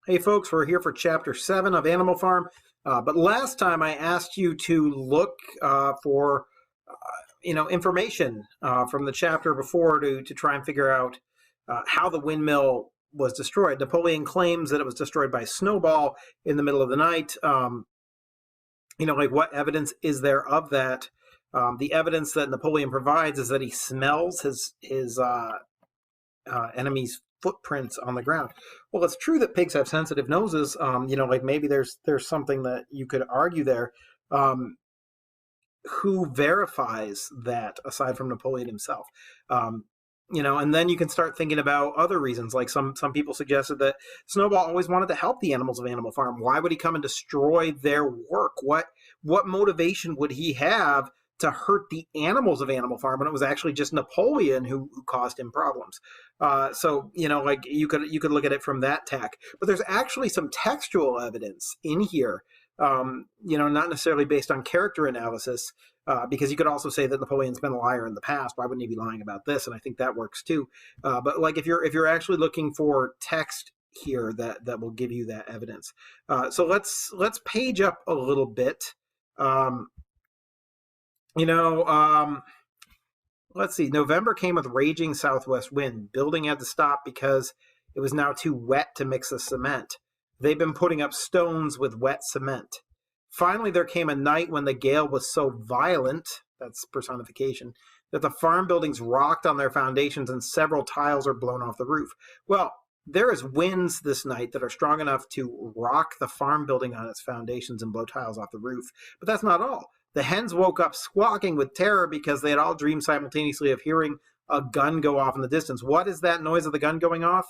Hey folks, we're here for chapter 7 of Animal Farm. But last time I asked you to look for information from the chapter before to try and figure out how the windmill was destroyed. Napoleon claims that it was destroyed by a snowball in the middle of the night. What evidence is there of that? The evidence that Napoleon provides is that he smells his enemy's footprints on the ground. Well, it's true that pigs have sensitive noses. Maybe there's something that you could argue there. Who verifies that aside from Napoleon himself? And then you can start thinking about other reasons. Like some people suggested that Snowball always wanted to help the animals of Animal Farm. Why would he come and destroy their work? What motivation would he have to hurt the animals of Animal Farm when it was actually just Napoleon who caused him problems? You could look at it from that tack. But there's actually some textual evidence in here, not necessarily based on character analysis, because you could also say that Napoleon's been a liar in the past. Why wouldn't he be lying about this? And I think that works too. But if you're actually looking for text here that will give you that evidence. So let's page up a little bit. Let's see. November came with raging southwest wind. Building had to stop because it was now too wet to mix the cement. They've been putting up stones with wet cement. Finally, there came a night when the gale was so violent, that's personification, that the farm buildings rocked on their foundations and several tiles are blown off the roof. Well, there is winds this night that are strong enough to rock the farm building on its foundations and blow tiles off the roof. But that's not all. The hens woke up squawking with terror because they had all dreamed simultaneously of hearing a gun go off in the distance. What is that noise of the gun going off?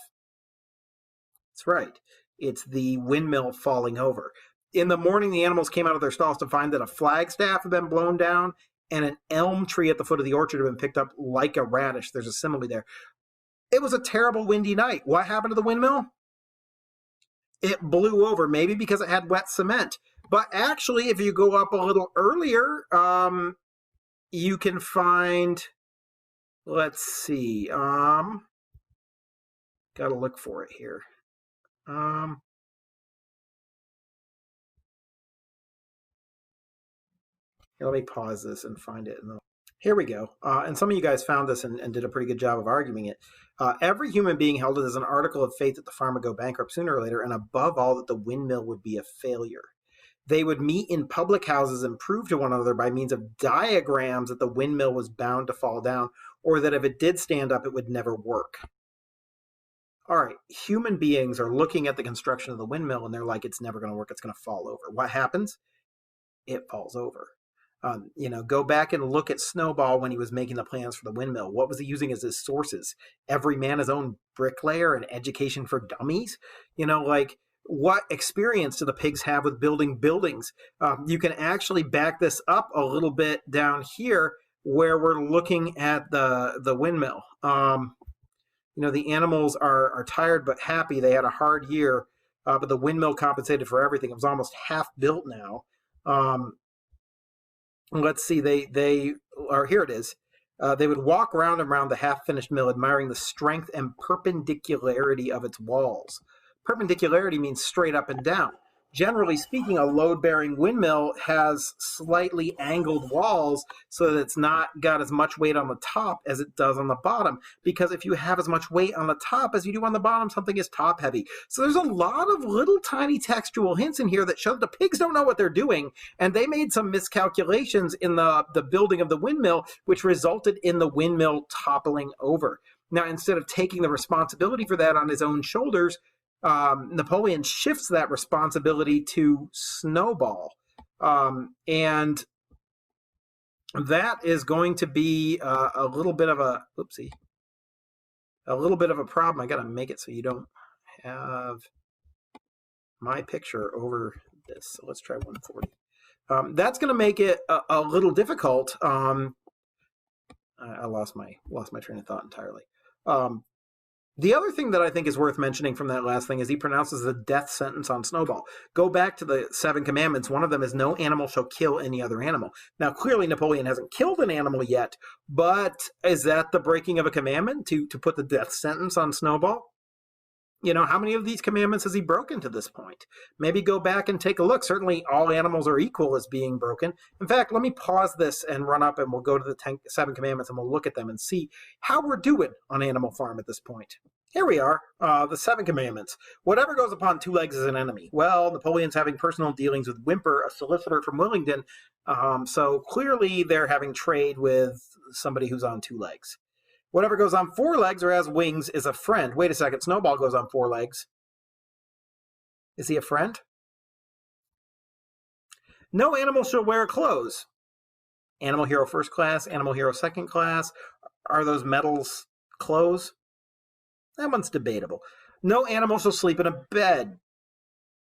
That's right. It's the windmill falling over. In the morning, the animals came out of their stalls to find that a flagstaff had been blown down and an elm tree at the foot of the orchard had been picked up like a radish. There's a simile there. It was a terrible windy night. What happened to the windmill? It blew over, maybe because it had wet cement. But actually, if you go up a little earlier, you can find, let's see, got to look for it here. Let me pause this and find it. Here we go. And some of you guys found this and did a pretty good job of arguing it. Every human being held it as an article of faith that the farm would go bankrupt sooner or later, and above all, that the windmill would be a failure. They would meet in public houses and prove to one another by means of diagrams that the windmill was bound to fall down, or that if it did stand up, it would never work. All right, human beings are looking at the construction of the windmill and they're like, it's never going to work, it's going to fall over. What happens? It falls over. Go back and look at Snowball when he was making the plans for the windmill. What was he using as his sources? Every man his own bricklayer and education for dummies? What experience do the pigs have with building buildings? You can actually back this up a little bit down here where we're looking at the windmill. The animals are tired but happy. They had a hard year, but the windmill compensated for everything. It was almost half built now. Let's see, they are, here it is. They would walk round and round the half-finished mill, admiring the strength and perpendicularity of its walls. Perpendicularity means straight up and down. Generally speaking, a load-bearing windmill has slightly angled walls so that it's not got as much weight on the top as it does on the bottom. Because if you have as much weight on the top as you do on the bottom, something is top-heavy. So there's a lot of little tiny textual hints in here that show that the pigs don't know what they're doing, and they made some miscalculations in the building of the windmill, which resulted in the windmill toppling over. Now, instead of taking the responsibility for that on his own shoulders, Napoleon shifts that responsibility to Snowball. And that is going to be a little bit of a problem. I got to make it so you don't have my picture over this. So let's try 140. That's going to make it a little difficult. I lost my train of thought entirely. The other thing that I think is worth mentioning from that last thing is he pronounces the death sentence on Snowball. Go back to the 7 commandments. One of them is no animal shall kill any other animal. Now, clearly Napoleon hasn't killed an animal yet, but is that the breaking of a commandment to put the death sentence on Snowball? How many of these commandments has he broken to this point? Maybe go back and take a look. Certainly all animals are equal as being broken. In fact, let me pause this and run up and we'll go to the 7 commandments and we'll look at them and see how we're doing on Animal Farm at this point. Here we are, the 7 commandments. Whatever goes upon 2 legs is an enemy. Well, Napoleon's having personal dealings with Whymper, a solicitor from Willingdon, so clearly they're having trade with somebody who's on 2 legs. Whatever goes on 4 legs or has wings is a friend. Wait a second, Snowball goes on 4 legs. Is he a friend? No animal shall wear clothes. Animal Hero First Class, Animal Hero Second Class. Are those medals clothes? That one's debatable. No animal shall sleep in a bed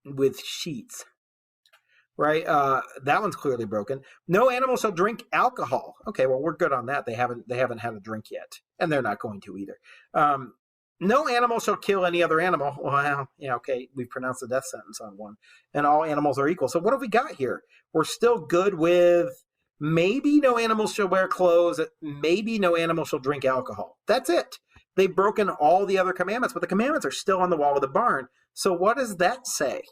with sheets. Right? That one's clearly broken. No animal shall drink alcohol. Okay, well, we're good on that. They haven't had a drink yet, and they're not going to either. No animal shall kill any other animal. Well, yeah, okay, we've pronounced the death sentence on one, and all animals are equal. So what have we got here? We're still good with maybe no animal shall wear clothes. Maybe no animal shall drink alcohol. That's it. They've broken all the other commandments, but the commandments are still on the wall of the barn. So what does that say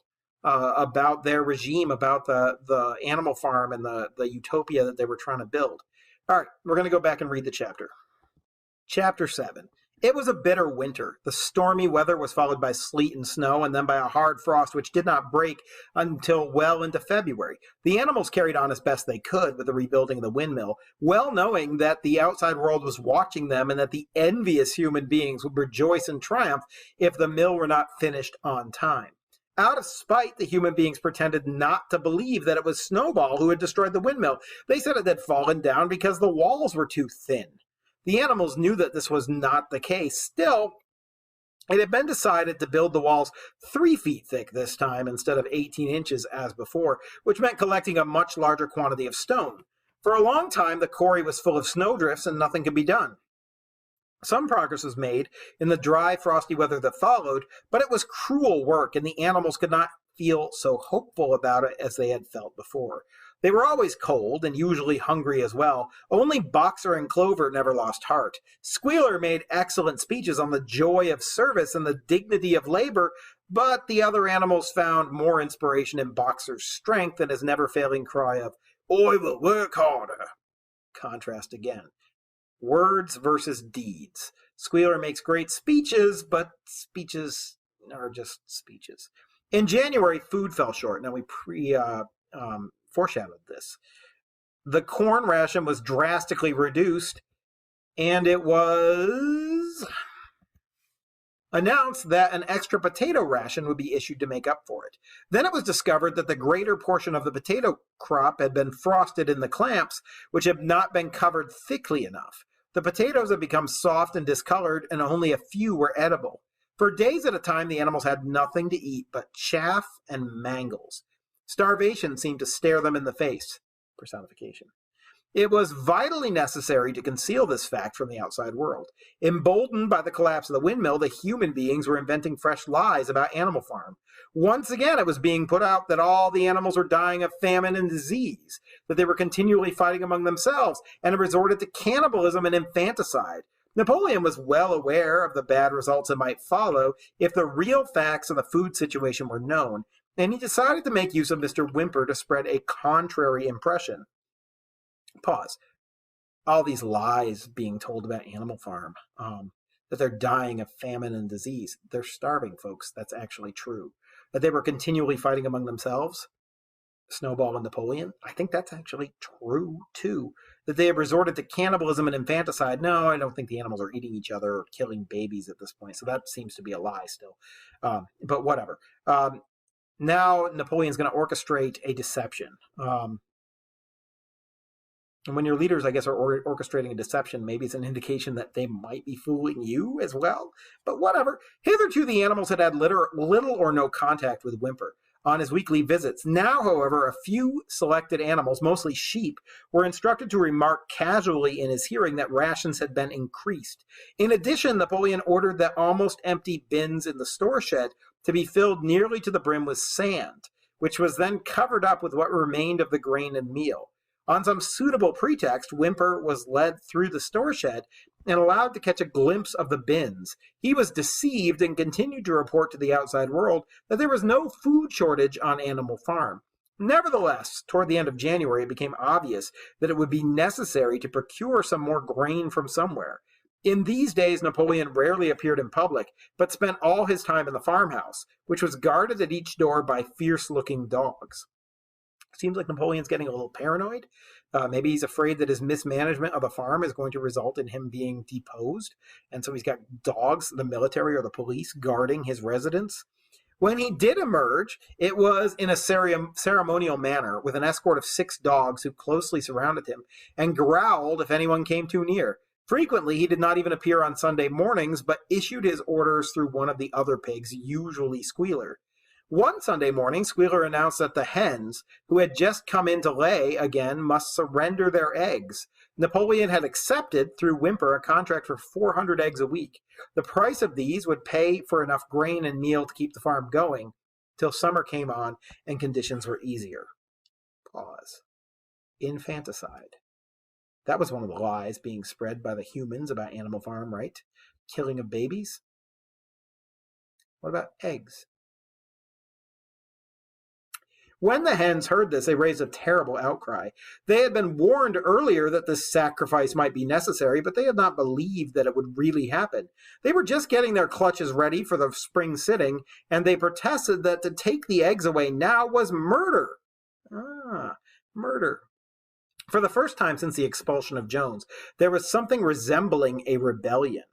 about their regime, about the Animal Farm and the utopia that they were trying to build? All right, we're going to go back and read the chapter. Chapter 7. It was a bitter winter. The stormy weather was followed by sleet and snow, and then by a hard frost which did not break until well into February. The animals carried on as best they could with the rebuilding of the windmill, well knowing that the outside world was watching them and that the envious human beings would rejoice and triumph if the mill were not finished on time. Out of spite, the human beings pretended not to believe that it was Snowball who had destroyed the windmill. They said it had fallen down because the walls were too thin. The animals knew that this was not the case. Still, it had been decided to build the walls 3 feet thick this time instead of 18 inches as before, which meant collecting a much larger quantity of stone. For a long time, the quarry was full of snowdrifts and nothing could be done. Some progress was made in the dry, frosty weather that followed, but it was cruel work, and the animals could not feel so hopeful about it as they had felt before. They were always cold and usually hungry as well. Only Boxer and Clover never lost heart. Squealer made excellent speeches on the joy of service and the dignity of labor, but the other animals found more inspiration in Boxer's strength and his never-failing cry of, "I will work harder." Contrast again. Words versus deeds. Squealer makes great speeches, but speeches are just speeches. In January, food fell short. Now, we foreshadowed this. The corn ration was drastically reduced, and it was announced that an extra potato ration would be issued to make up for it. Then it was discovered that the greater portion of the potato crop had been frosted in the clamps, which had not been covered thickly enough. The potatoes had become soft and discolored, and only a few were edible. For days at a time, the animals had nothing to eat but chaff and mangles. Starvation seemed to stare them in the face. Personification. It was vitally necessary to conceal this fact from the outside world. Emboldened by the collapse of the windmill, the human beings were inventing fresh lies about Animal Farm. Once again, it was being put out that all the animals were dying of famine and disease, that they were continually fighting among themselves, and had resorted to cannibalism and infanticide. Napoleon was well aware of the bad results that might follow if the real facts of the food situation were known, and he decided to make use of Mr. Whymper to spread a contrary impression. Pause. All these lies being told about Animal Farm, that they're dying of famine and disease. They're starving, folks. That's actually true. That they were continually fighting among themselves, Snowball and Napoleon. I think that's actually true, too. That they have resorted to cannibalism and infanticide. No, I don't think the animals are eating each other or killing babies at this point, so that seems to be a lie still. But whatever. Now Napoleon's going to orchestrate a deception. And when your leaders, I guess, are orchestrating a deception, maybe it's an indication that they might be fooling you as well. But whatever. Hitherto, the animals had had little or no contact with Whymper on his weekly visits. Now, however, a few selected animals, mostly sheep, were instructed to remark casually in his hearing that rations had been increased. In addition, Napoleon ordered that almost empty bins in the store shed to be filled nearly to the brim with sand, which was then covered up with what remained of the grain and meal. On some suitable pretext, Whymper was led through the store shed and allowed to catch a glimpse of the bins. He was deceived and continued to report to the outside world that there was no food shortage on Animal Farm. Nevertheless, toward the end of January, it became obvious that it would be necessary to procure some more grain from somewhere. In these days, Napoleon rarely appeared in public, but spent all his time in the farmhouse, which was guarded at each door by fierce-looking dogs. Seems like Napoleon's getting a little paranoid. Maybe he's afraid that his mismanagement of the farm is going to result in him being deposed. And so he's got dogs, the military or the police, guarding his residence. When he did emerge, it was in a ceremonial manner with an escort of 6 dogs who closely surrounded him and growled if anyone came too near. Frequently, he did not even appear on Sunday mornings, but issued his orders through one of the other pigs, usually Squealer. One Sunday morning, Squealer announced that the hens, who had just come in to lay again, must surrender their eggs. Napoleon had accepted, through Whymper, a contract for 400 eggs a week. The price of these would pay for enough grain and meal to keep the farm going till summer came on and conditions were easier. Pause. Infanticide. That was one of the lies being spread by the humans about Animal Farm, right? Killing of babies. What about eggs? When the hens heard this, they raised a terrible outcry. They had been warned earlier that this sacrifice might be necessary, but they had not believed that it would really happen. They were just getting their clutches ready for the spring sitting, and they protested that to take the eggs away now was murder. Murder. For the first time since the expulsion of Jones, there was something resembling a rebellion.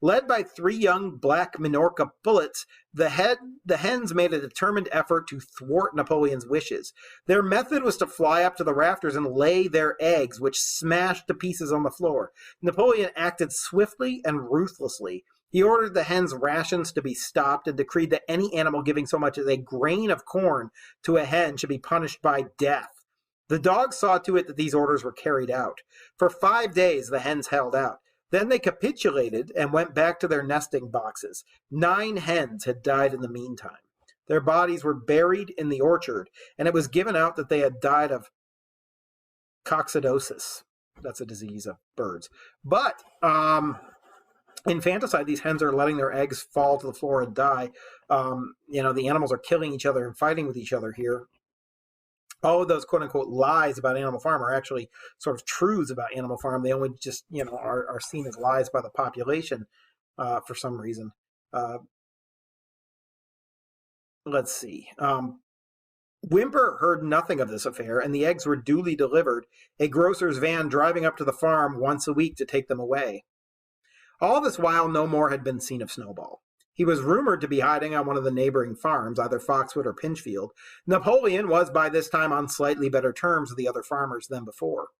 Led by 3 young black Minorca pullets, the hens made a determined effort to thwart Napoleon's wishes. Their method was to fly up to the rafters and lay their eggs, which smashed to pieces on the floor. Napoleon acted swiftly and ruthlessly. He ordered the hens' rations to be stopped and decreed that any animal giving so much as a grain of corn to a hen should be punished by death. The dogs saw to it that these orders were carried out. For 5 days, the hens held out. Then they capitulated and went back to their nesting boxes. 9 hens had died in the meantime. Their bodies were buried in the orchard, and it was given out that they had died of coccidosis. That's a disease of birds. But infanticide, these hens are letting their eggs fall to the floor and die. The animals are killing each other and fighting with each other here. All of those quote-unquote lies about Animal Farm are actually sort of truths about Animal Farm. They only just, are seen as lies by the population for some reason. Let's see. Whymper heard nothing of this affair, and the eggs were duly delivered, a grocer's van driving up to the farm once a week to take them away. All this while, no more had been seen of Snowball. He was rumored to be hiding on one of the neighboring farms, either Foxwood or Pinchfield. Napoleon was by this time on slightly better terms with the other farmers than before.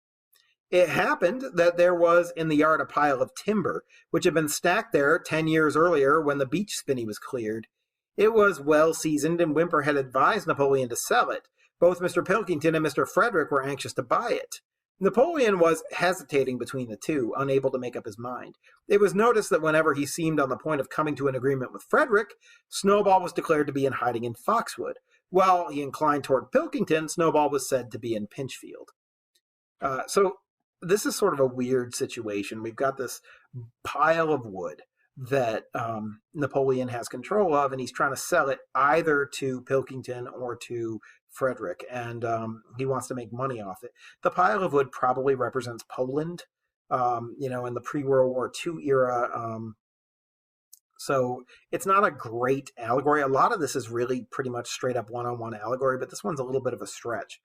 It happened that there was in the yard a pile of timber, which had been stacked there 10 years earlier when the beech spinney was cleared. It was well seasoned, and Whymper had advised Napoleon to sell it. Both Mr. Pilkington and Mr. Frederick were anxious to buy it. Napoleon was hesitating between the two, unable to make up his mind. It was noticed that whenever he seemed on the point of coming to an agreement with Frederick, Snowball was declared to be in hiding in Foxwood. While he inclined toward Pilkington, Snowball was said to be in Pinchfield. So this is sort of a weird situation. We've got this pile of wood that Napoleon has control of, and he's trying to sell it either to Pilkington or to Frederick, and he wants to make money off it. The pile of wood probably represents Poland, in the pre-World War II era. So it's not a great allegory. A lot of this is really pretty much straight up one-on-one allegory, but this one's a little bit of a stretch.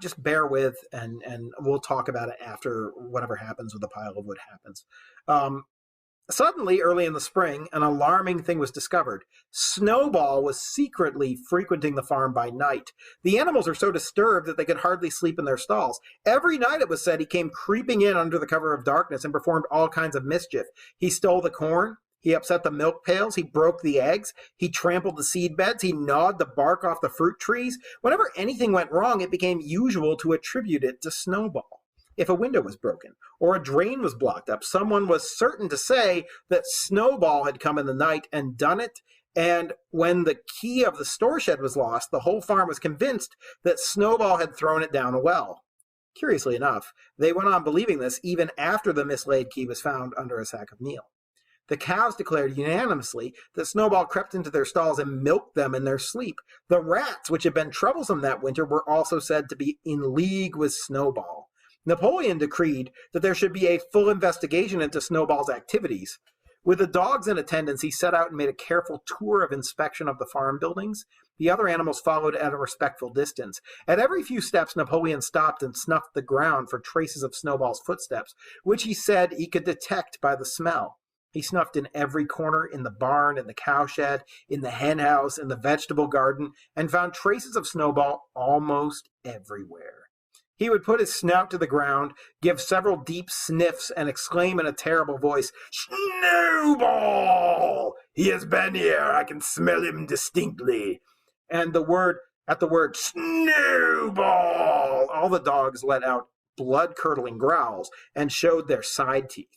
Just bear with, and we'll talk about it after whatever happens with the pile of wood happens. Suddenly, early in the spring, an alarming thing was discovered. Snowball was secretly frequenting the farm by night. The animals are so disturbed that they could hardly sleep in their stalls. Every night, it was said, he came creeping in under the cover of darkness and performed all kinds of mischief. He stole the corn. He upset the milk pails. He broke the eggs. He trampled the seed beds. He gnawed the bark off the fruit trees. Whenever anything went wrong, it became usual to attribute it to Snowball. If a window was broken or a drain was blocked up, someone was certain to say that Snowball had come in the night and done it. And when the key of the store shed was lost, the whole farm was convinced that Snowball had thrown it down a well. Curiously enough, they went on believing this even after the mislaid key was found under a sack of meal. The cows declared unanimously that Snowball crept into their stalls and milked them in their sleep. The rats, which had been troublesome that winter, were also said to be in league with Snowball. Napoleon decreed that there should be a full investigation into Snowball's activities. With the dogs in attendance, he set out and made a careful tour of inspection of the farm buildings. The other animals followed at a respectful distance. At every few steps, Napoleon stopped and snuffed the ground for traces of Snowball's footsteps, which he said he could detect by the smell. He snuffed in every corner, in the barn, in the cowshed, in the hen house, in the vegetable garden, and found traces of Snowball almost everywhere. He would put his snout to the ground, give several deep sniffs, and exclaim in a terrible voice, "Snowball! He has been here. I can smell him distinctly." And at the word "Snowball," all the dogs let out blood-curdling growls and showed their side teeth.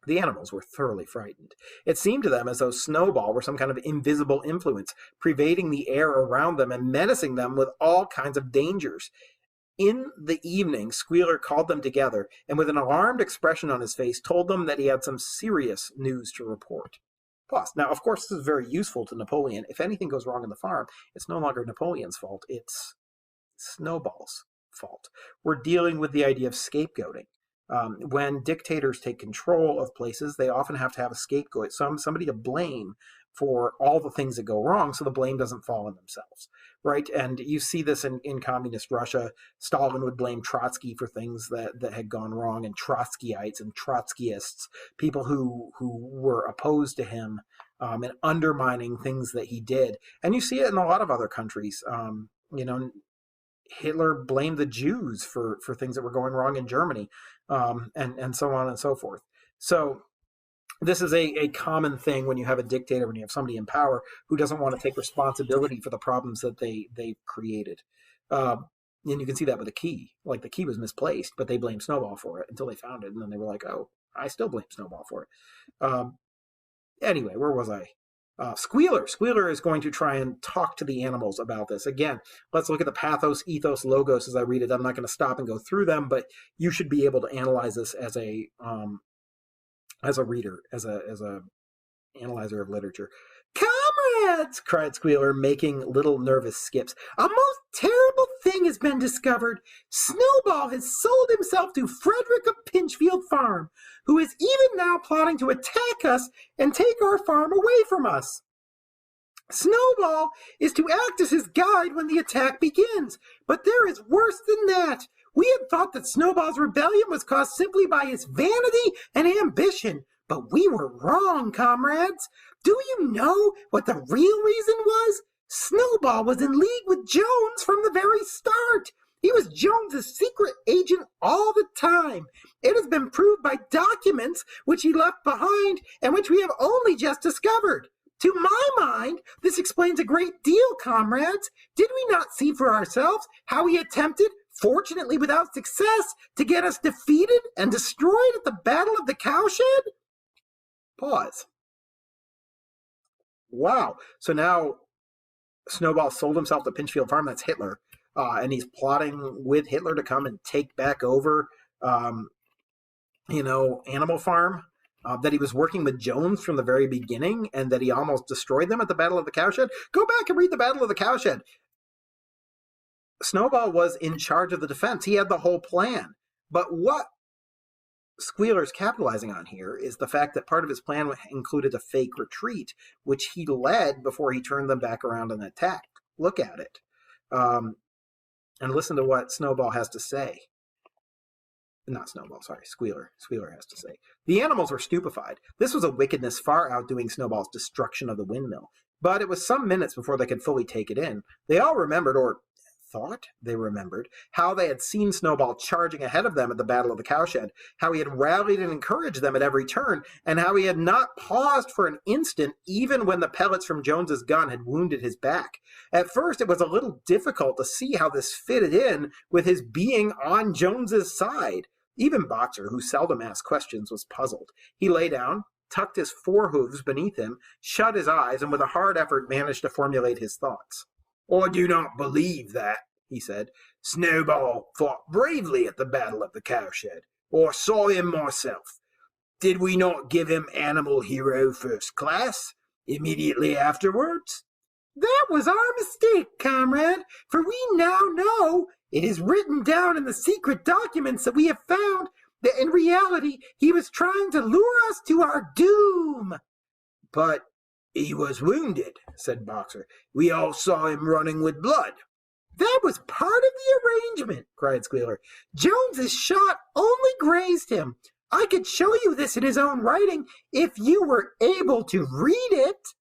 The animals were thoroughly frightened. It seemed to them as though Snowball were some kind of invisible influence, pervading the air around them and menacing them with all kinds of dangers. In the evening, Squealer called them together, and with an alarmed expression on his face, told them that he had some serious news to report. Pause. Now, of course, this is very useful to Napoleon. If anything goes wrong in the farm, it's no longer Napoleon's fault. It's Snowball's fault. We're dealing with the idea of scapegoating. When dictators take control of places, they often have to have a scapegoat, somebody to blame for all the things that go wrong, so the blame doesn't fall on themselves, right? And you see this in communist Russia. Stalin would blame Trotsky for things that had gone wrong, and Trotskyites and Trotskyists, people who were opposed to him and undermining things that he did. And you see it in a lot of other countries. Hitler blamed the Jews for things that were going wrong in Germany, and so on and so forth. So this is a common thing when you have a dictator, when you have somebody in power who doesn't want to take responsibility for the problems that they've created. And you can see that with the key. Like, the key was misplaced, but they blamed Snowball for it until they found it, and then they were like, oh, I still blame Snowball for it. Anyway, where was I? Squealer. Squealer is going to try and talk to the animals about this. Again, let's look at the pathos, ethos, logos as I read it. I'm not going to stop and go through them, but you should be able to analyze this as a reader, as a analyzer of literature. "Comrades!" cried Squealer, making little nervous skips. "A most terrible thing has been discovered. Snowball has sold himself to Frederick of Pinchfield Farm, who is even now plotting to attack us and take our farm away from us. Snowball is to act as his guide when the attack begins, but there is worse than that. We had thought that Snowball's rebellion was caused simply by his vanity and ambition, but we were wrong, comrades. Do you know what the real reason was? Snowball was in league with Jones from the very start. He was Jones's secret agent all the time. It has been proved by documents which he left behind and which we have only just discovered. To my mind, this explains a great deal, comrades. Did we not see for ourselves how he attempted, fortunately without success, to get us defeated and destroyed at the Battle of the Cowshed?" Pause. Wow. So now Snowball sold himself to Pinchfield Farm. That's Hitler. And he's plotting with Hitler to come and take back over, Animal Farm. That he was working with Jones from the very beginning, and that he almost destroyed them at the Battle of the Cowshed. Go back and read the Battle of the Cowshed. Snowball was in charge of the defense. He had the whole plan. But what Squealer's capitalizing on here is the fact that part of his plan included a fake retreat, which he led before he turned them back around and attacked. Look at it. And listen to what Snowball has to say. Not Snowball, sorry, Squealer. Squealer has to say. "The animals were stupefied. This was a wickedness far outdoing Snowball's destruction of the windmill. But it was some minutes before they could fully take it in. They all remembered, or thought they remembered, how they had seen Snowball charging ahead of them at the Battle of the Cowshed, how he had rallied and encouraged them at every turn, and how he had not paused for an instant even when the pellets from Jones's gun had wounded his back. At first it was a little difficult to see how this fitted in with his being on Jones's side. Even Boxer, who seldom asked questions, was puzzled. He lay down, tucked his forehoofs beneath him, shut his eyes, and with a hard effort managed to formulate his thoughts. "I do not believe that," he said. "Snowball fought bravely at the Battle of the Cowshed, or saw him myself. Did we not give him Animal Hero First Class immediately afterwards?" "That was our mistake, comrade, for we now know, it is written down in the secret documents that we have found, that in reality he was trying to lure us to our doom." "But he was wounded," said Boxer. "We all saw him running with blood." "That was part of the arrangement," cried Squealer. "Jones's shot only grazed him. I could show you this in his own writing if you were able to read it.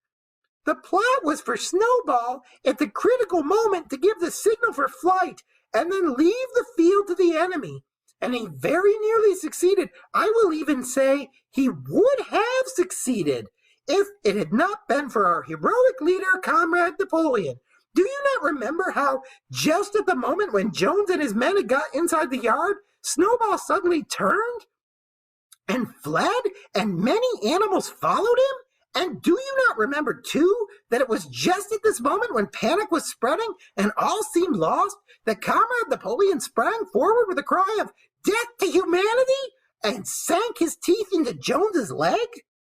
The plot was for Snowball at the critical moment to give the signal for flight and then leave the field to the enemy. And he very nearly succeeded. I will even say he would have succeeded if it had not been for our heroic leader, Comrade Napoleon. Do you not remember how, just at the moment when Jones and his men had got inside the yard, Snowball suddenly turned and fled, and many animals followed him? And do you not remember, too, that it was just at this moment when panic was spreading and all seemed lost, that Comrade Napoleon sprang forward with a cry of "Death to humanity!" and sank his teeth into Jones's leg?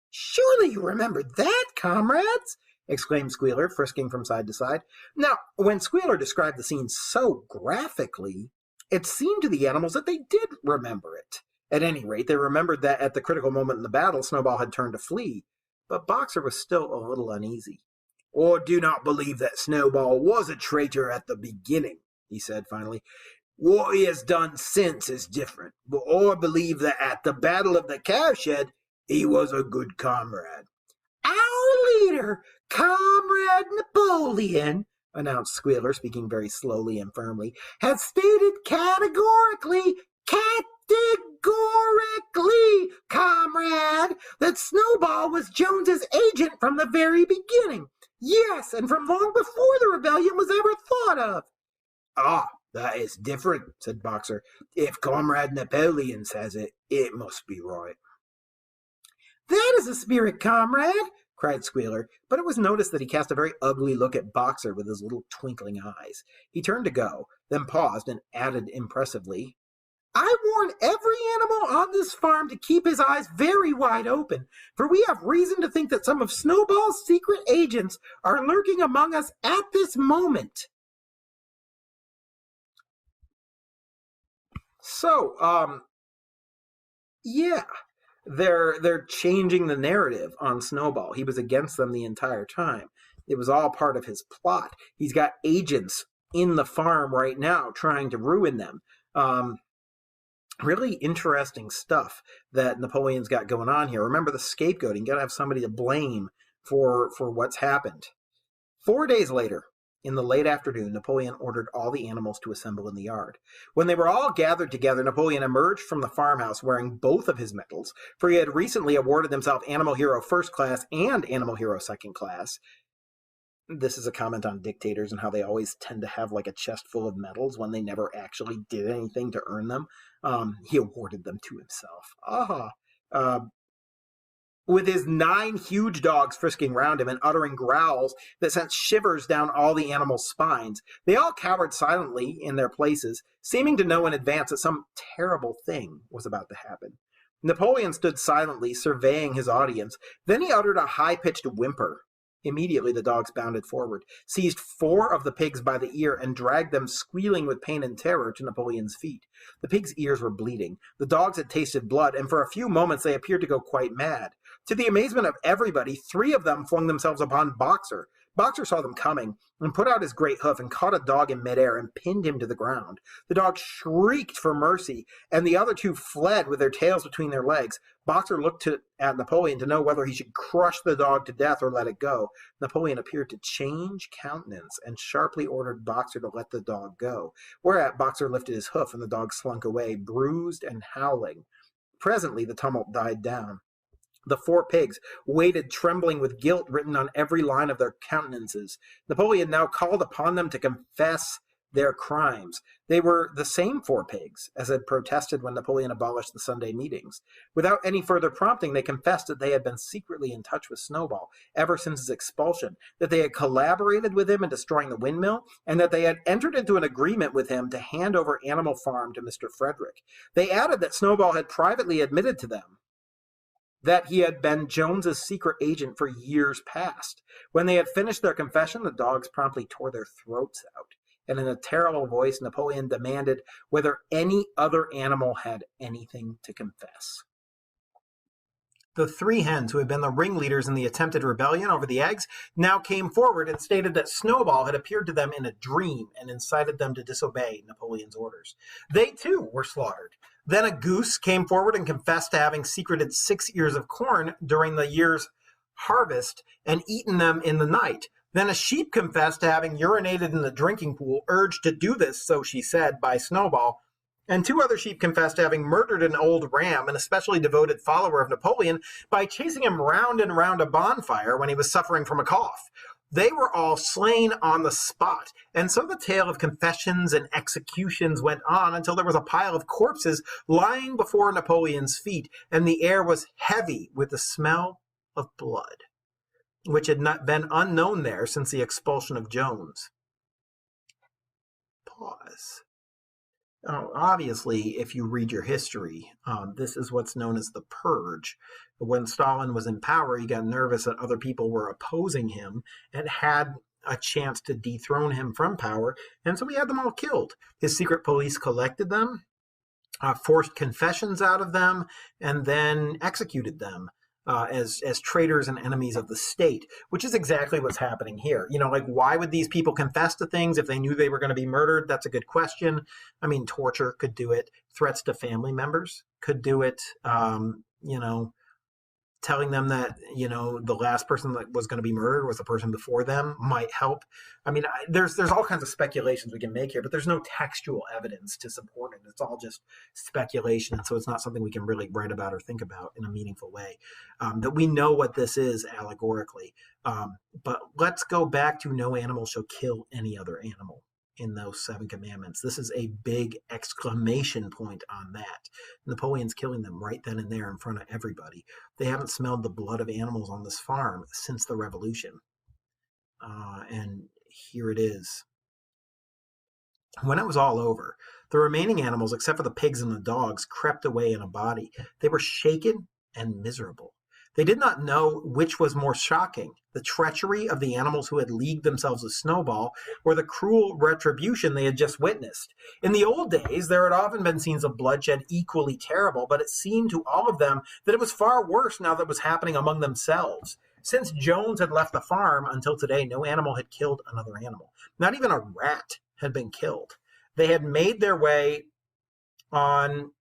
Surely you remember that, comrades?" exclaimed Squealer, frisking from side to side. Now, when Squealer described the scene so graphically, it seemed to the animals that they did remember it. At any rate, they remembered that at the critical moment in the battle, Snowball had turned to flee. But Boxer was still a little uneasy. "Or do not believe that Snowball was a traitor at the beginning," he said finally. "What he has done since is different. But I believe that at the Battle of the Cowshed, he was a good comrade." "Our leader, Comrade Napoleon," announced Squealer, speaking very slowly and firmly, "has stated categorically, comrade, that Snowball was Jones's agent from the very beginning. Yes, and from long before the rebellion was ever thought of." "Ah, that is different," said Boxer. "If Comrade Napoleon says it, it must be right." "That is a spirit, comrade," cried Squealer, but it was noticed that he cast a very ugly look at Boxer with his little twinkling eyes. He turned to go, then paused and added impressively, "I warn every animal on this farm to keep his eyes very wide open, for we have reason to think that some of Snowball's secret agents are lurking among us at this moment." So, yeah, they're changing the narrative on Snowball. He was against them the entire time. It was all part of his plot. He's got agents in the farm right now trying to ruin them. Really interesting stuff that Napoleon's got going on here. Remember the scapegoating. You got to have somebody to blame for what's happened. 4 days later, in the late afternoon, Napoleon ordered all the animals to assemble in the yard. When they were all gathered together, Napoleon emerged from the farmhouse wearing both of his medals, for he had recently awarded himself Animal Hero First Class and Animal Hero Second Class. This is a comment on dictators and how they always tend to have like a chest full of medals when they never actually did anything to earn them. He awarded them to himself. With his 9 huge dogs frisking round him and uttering growls that sent shivers down all the animals' spines, they all cowered silently in their places, seeming to know in advance that some terrible thing was about to happen. Napoleon stood silently, surveying his audience. Then he uttered a high-pitched whimper. Immediately the dogs bounded forward, seized 4 of the pigs by the ear, and dragged them squealing with pain and terror to Napoleon's feet. The pigs' ears were bleeding. The dogs had tasted blood, and for a few moments they appeared to go quite mad. To the amazement of everybody, 3 of them flung themselves upon Boxer. Boxer saw them coming and put out his great hoof and caught a dog in midair and pinned him to the ground. The dog shrieked for mercy, and the other 2 fled with their tails between their legs. Boxer looked at Napoleon to know whether he should crush the dog to death or let it go. Napoleon appeared to change countenance and sharply ordered Boxer to let the dog go, whereat Boxer lifted his hoof and the dog slunk away, bruised and howling. Presently the tumult died down. The 4 pigs waited, trembling with guilt written on every line of their countenances. Napoleon now called upon them to confess their crimes. They were the same four pigs as had protested when Napoleon abolished the Sunday meetings. Without any further prompting, they confessed that they had been secretly in touch with Snowball ever since his expulsion, that they had collaborated with him in destroying the windmill, and that they had entered into an agreement with him to hand over Animal Farm to Mr. Frederick. They added that Snowball had privately admitted to them that he had been Jones's secret agent for years past. When they had finished their confession, the dogs promptly tore their throats out, and in a terrible voice, Napoleon demanded whether any other animal had anything to confess. The three hens who had been the ringleaders in the attempted rebellion over the eggs now came forward and stated that Snowball had appeared to them in a dream and incited them to disobey Napoleon's orders. They, too, were slaughtered. Then a goose came forward and confessed to having secreted 6 ears of corn during the year's harvest and eaten them in the night. Then a sheep confessed to having urinated in the drinking pool, urged to do this, so she said, by Snowball. And 2 other sheep confessed to having murdered an old ram, an especially devoted follower of Napoleon, by chasing him round and round a bonfire when he was suffering from a cough. They were all slain on the spot, and so the tale of confessions and executions went on until there was a pile of corpses lying before Napoleon's feet, and the air was heavy with the smell of blood, which had not been unknown there since the expulsion of Jones. Pause. Obviously, if you read your history, this is what's known as the Purge. When Stalin was in power, he got nervous that other people were opposing him and had a chance to dethrone him from power, and so he had them all killed. His secret police collected them, forced confessions out of them, and then executed them as traitors and enemies of the state, which is exactly what's happening here. You know, like, why would these people confess to things if they knew they were going to be murdered? That's a good question. I mean, torture could do it. Threats to family members could do it. Telling them that, the last person that was going to be murdered was the person before them might help. I mean, there's all kinds of speculations we can make here, but there's no textual evidence to support it. It's all just speculation, and so it's not something we can really write about or think about in a meaningful way. That we know what this is allegorically. But let's go back to no animal shall kill any other animal in those 7 commandments. This is a big exclamation point on that. Napoleon's killing them right then and there in front of everybody. They haven't smelled the blood of animals on this farm since the revolution. And here it is. When it was all over, the remaining animals, except for the pigs and the dogs, crept away in a body. They were shaken and miserable. They did not know which was more shocking, the treachery of the animals who had leagued themselves with Snowball, or the cruel retribution they had just witnessed. In the old days, there had often been scenes of bloodshed equally terrible, but it seemed to all of them that it was far worse now that it was happening among themselves. Since Jones had left the farm until today, no animal had killed another animal. Not even a rat had been killed. They had made their way on...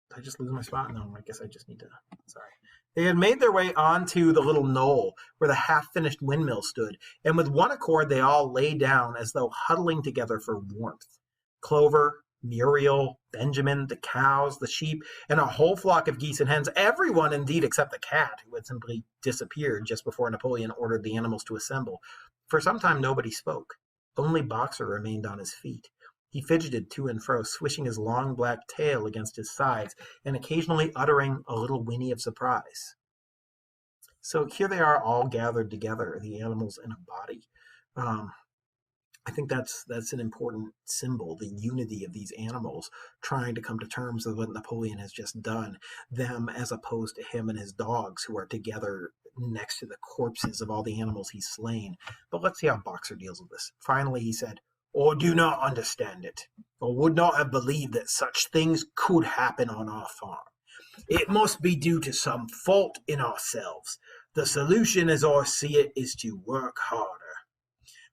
Did I just lose my spot? No, I guess I just need to... Sorry. They had made their way onto the little knoll where the half-finished windmill stood, and with one accord they all lay down as though huddling together for warmth. Clover, Muriel, Benjamin, the cows, the sheep, and a whole flock of geese and hens, everyone indeed except the cat, who had simply disappeared just before Napoleon ordered the animals to assemble. For some time nobody spoke. Only Boxer remained on his feet. He fidgeted to and fro, swishing his long black tail against his sides, and occasionally uttering a little whinny of surprise. So here they are all gathered together, the animals in a body. I think that's an important symbol, the unity of these animals trying to come to terms with what Napoleon has just done, them as opposed to him and his dogs who are together next to the corpses of all the animals he's slain. But let's see how Boxer deals with this. Finally, he said, "Or do not understand it, or would not have believed that such things could happen on our farm. It must be due to some fault in ourselves. The solution, as I see it, is to work harder.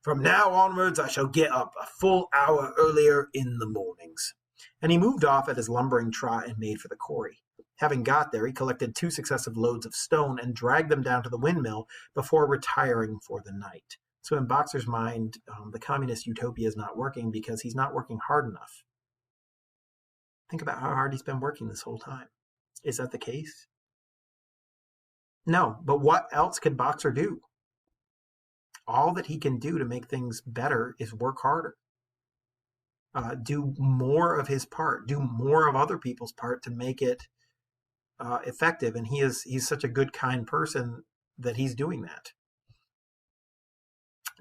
From now onwards, I shall get up a full hour earlier in the mornings." And he moved off at his lumbering trot and made for the quarry. Having got there, he collected 2 successive loads of stone and dragged them down to the windmill before retiring for the night. So in Boxer's mind, the communist utopia is not working because he's not working hard enough. Think about how hard he's been working this whole time. Is that the case? No, but what else could Boxer do? all that he can do to make things better is work harder, do more of his part, do more of other people's part to make it effective. And he's such a good, kind person that he's doing that.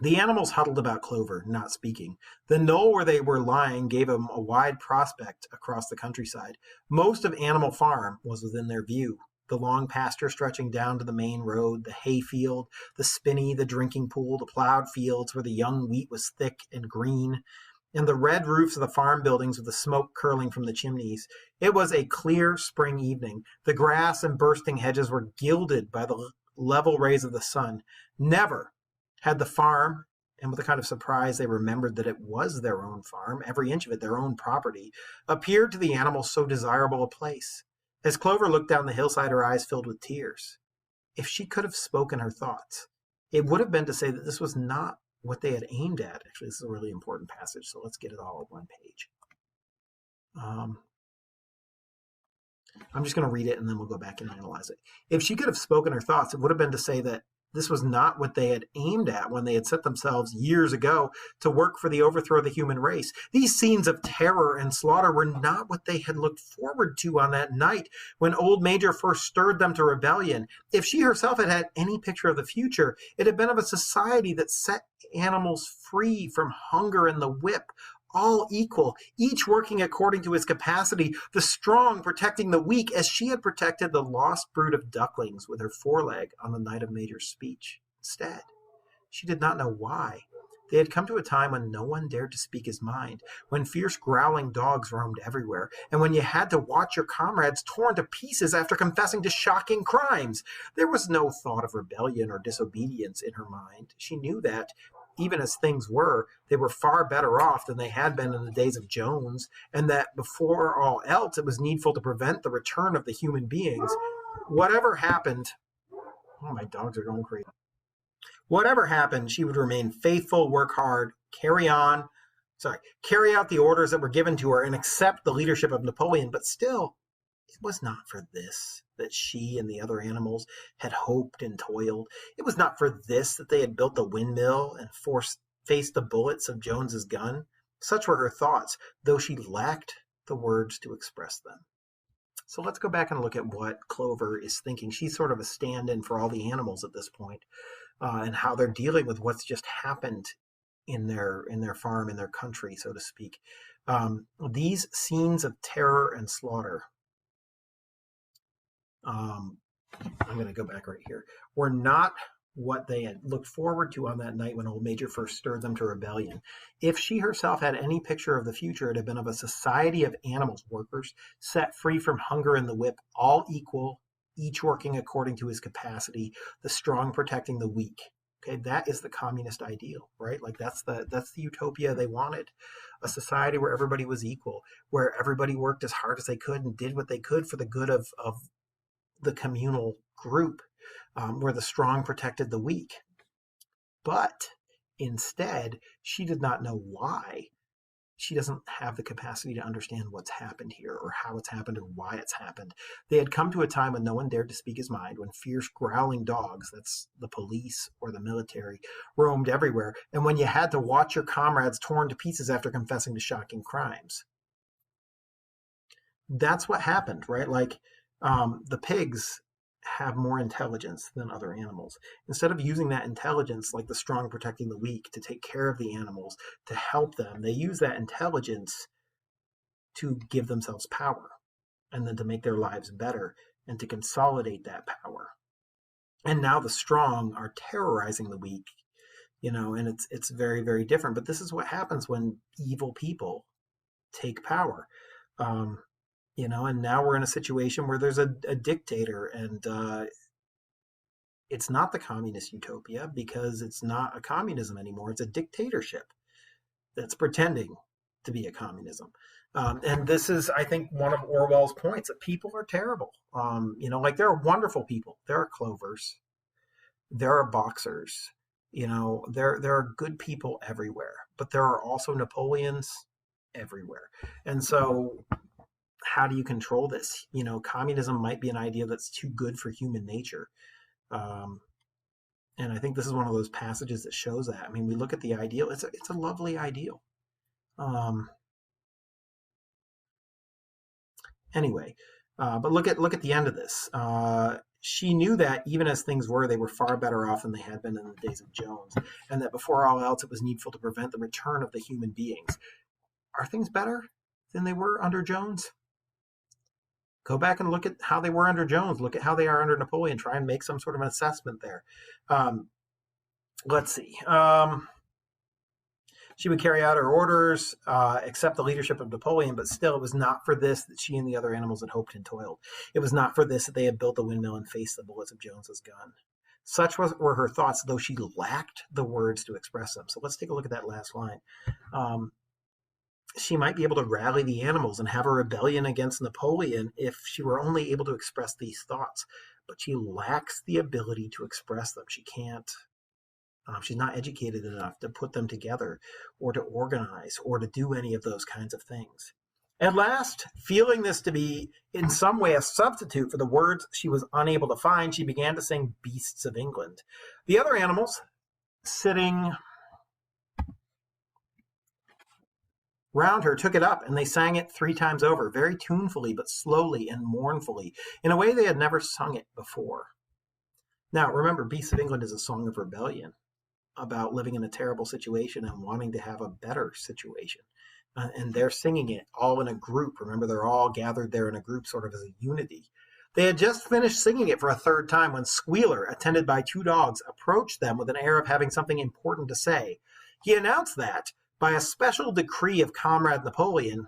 The animals huddled about Clover, not speaking. The knoll where they were lying gave them a wide prospect across the countryside. Most of Animal Farm was within their view. The long pasture stretching down to the main road, the hay field, the spinney, the drinking pool, the plowed fields where the young wheat was thick and green, and the red roofs of the farm buildings with the smoke curling from the chimneys. It was a clear spring evening. The grass and bursting hedges were gilded by the level rays of the sun. Never had the farm, and with a kind of surprise they remembered that it was their own farm, every inch of it their own property, appeared to the animals so desirable a place. As Clover looked down the hillside, her eyes filled with tears. If she could have spoken her thoughts, it would have been to say that this was not what they had aimed at. Actually, this is a really important passage, so let's get it all on one page. I'm just going to read it and then we'll go back and analyze it. If she could have spoken her thoughts, it would have been to say that this was not what they had aimed at when they had set themselves years ago to work for the overthrow of the human race. These scenes of terror and slaughter were not what they had looked forward to on that night when Old Major first stirred them to rebellion. If she herself had had any picture of the future, it had been of a society that set animals free from hunger and the whip, all equal, each working according to his capacity, the strong protecting the weak, as she had protected the lost brood of ducklings with her foreleg on the night of Major's speech. Instead, she did not know why. They had come to a time when no one dared to speak his mind, when fierce growling dogs roamed everywhere, and when you had to watch your comrades torn to pieces after confessing to shocking crimes. There was no thought of rebellion or disobedience in her mind. She knew that, even as things were, they were far better off than they had been in the days of Jones, and that before all else, it was needful to prevent the return of the human beings. Whatever happened, oh, my dogs are going crazy. Whatever happened, she would remain faithful, work hard, carry out the orders that were given to her, and accept the leadership of Napoleon. But still, it was not for this that she and the other animals had hoped and toiled. It was not for this that they had built the windmill and faced the bullets of Jones's gun. Such were her thoughts, though she lacked the words to express them. So let's go back and look at what Clover is thinking. She's sort of a stand-in for all the animals at this point, and how they're dealing with what's just happened in their farm, in their country, so to speak. These scenes of terror and slaughter, I'm going to go back right here, were not what they had looked forward to on that night when Old Major first stirred them to rebellion. If she herself had any picture of the future, it had been of a society of animals, workers, set free from hunger and the whip, all equal, each working according to his capacity, the strong protecting the weak. Okay, that is the communist ideal, right? Like that's the utopia they wanted. A society where everybody was equal, where everybody worked as hard as they could and did what they could for the good of the communal group, where the strong protected the weak. But instead, she did not know why. She doesn't have the capacity to understand what's happened here, or how it's happened, or why it's happened. They had come to a time when no one dared to speak his mind, when fierce growling dogs, that's the police or the military, roamed everywhere, and when you had to watch your comrades torn to pieces after confessing to shocking crimes. That's what happened, right? Like, the pigs have more intelligence than other animals. Instead of using that intelligence, like the strong protecting the weak, to take care of the animals, to help them, they use that intelligence to give themselves power, and then to make their lives better, and to consolidate that power. And now the strong are terrorizing the weak, and it's very, very different. But this is what happens when evil people take power. And now we're in a situation where there's a dictator, and it's not the communist utopia, because it's not a communism anymore. It's a dictatorship that's pretending to be a communism. And this is, I think, one of Orwell's points, that people are terrible. Like there are wonderful people. There are Clovers. There are Boxers. There are good people everywhere. But there are also Napoleons everywhere. And so how do you control this? Communism might be an idea that's too good for human nature. And I think this is one of those passages that shows that. I mean, we look at the ideal. It's a lovely ideal. Anyway, but look at the end of this. She knew that even as things were, they were far better off than they had been in the days of Jones, and that before all else, it was needful to prevent the return of the human beings. Are things better than they were under Jones? Go back and look at how they were under Jones. Look at how they are under Napoleon. Try and make some sort of an assessment there. Let's see. She would carry out her orders, accept the leadership of Napoleon, but still it was not for this that she and the other animals had hoped and toiled. It was not for this that they had built the windmill and faced the bullets of Jones's gun. Such were her thoughts, though she lacked the words to express them. So let's take a look at that last line. She might be able to rally the animals and have a rebellion against Napoleon if she were only able to express these thoughts, but she lacks the ability to express them. She can't. She's not educated enough to put them together or to organize or to do any of those kinds of things. At last, feeling this to be in some way a substitute for the words she was unable to find, she began to sing Beasts of England. The other animals, sitting round her, took it up, and they sang it 3 times over, very tunefully but slowly and mournfully, in a way they had never sung it before. Now, remember, Beasts of England is a song of rebellion, about living in a terrible situation and wanting to have a better situation. And they're singing it all in a group. Remember, they're all gathered there in a group, sort of as a unity. They had just finished singing it for a 3rd time when Squealer, attended by 2 dogs, approached them with an air of having something important to say. He announced that, by a special decree of Comrade Napoleon,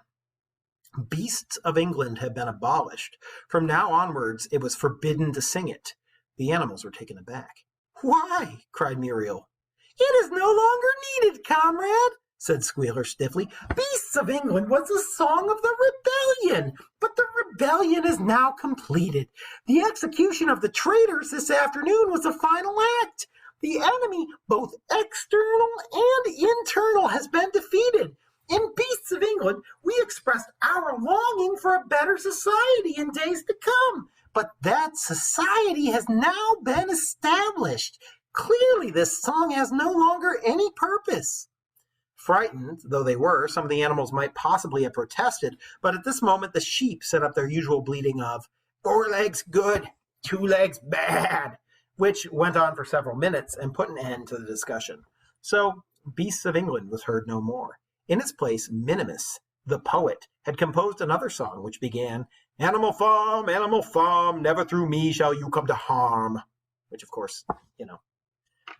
Beasts of England had been abolished. From now onwards, it was forbidden to sing it. The animals were taken aback. "Why?" cried Muriel. "It is no longer needed, comrade," said Squealer stiffly. "Beasts of England was the song of the rebellion, but the rebellion is now completed. The execution of the traitors this afternoon was the final act. The enemy, both external and internal, has been defeated. In Beasts of England, we expressed our longing for a better society in days to come, but that society has now been established. Clearly, this song has no longer any purpose." Frightened though they were, some of the animals might possibly have protested, but at this moment the sheep set up their usual bleating of 4 legs good, 2 legs bad, which went on for several minutes and put an end to the discussion. So Beasts of England was heard no more. In its place, Minimus, the poet, had composed another song which began, animal farm, never through me shall you come to harm," which, of course,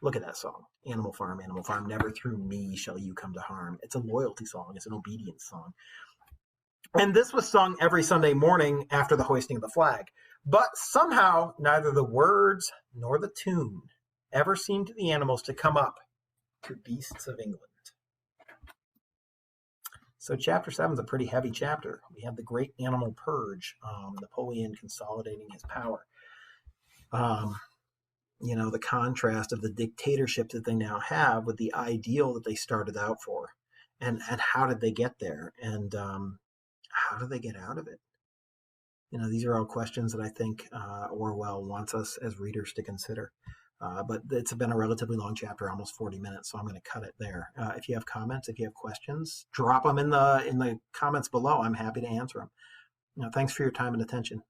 look at that song. Animal farm, never through me shall you come to harm. It's a loyalty song. It's an obedience song. And this was sung every Sunday morning after the hoisting of the flag. But somehow, neither the words nor the tune ever seemed to the animals to come up to Beasts of England. So chapter 7 is a pretty heavy chapter. We have the great animal purge, Napoleon consolidating his power. The contrast of the dictatorship that they now have with the ideal that they started out for. And how did they get there? And how do they get out of it? These are all questions that I think Orwell wants us as readers to consider. But it's been a relatively long chapter, almost 40 minutes, so I'm going to cut it there. If you have comments, if you have questions, drop them in the comments below. I'm happy to answer them. Thanks for your time and attention.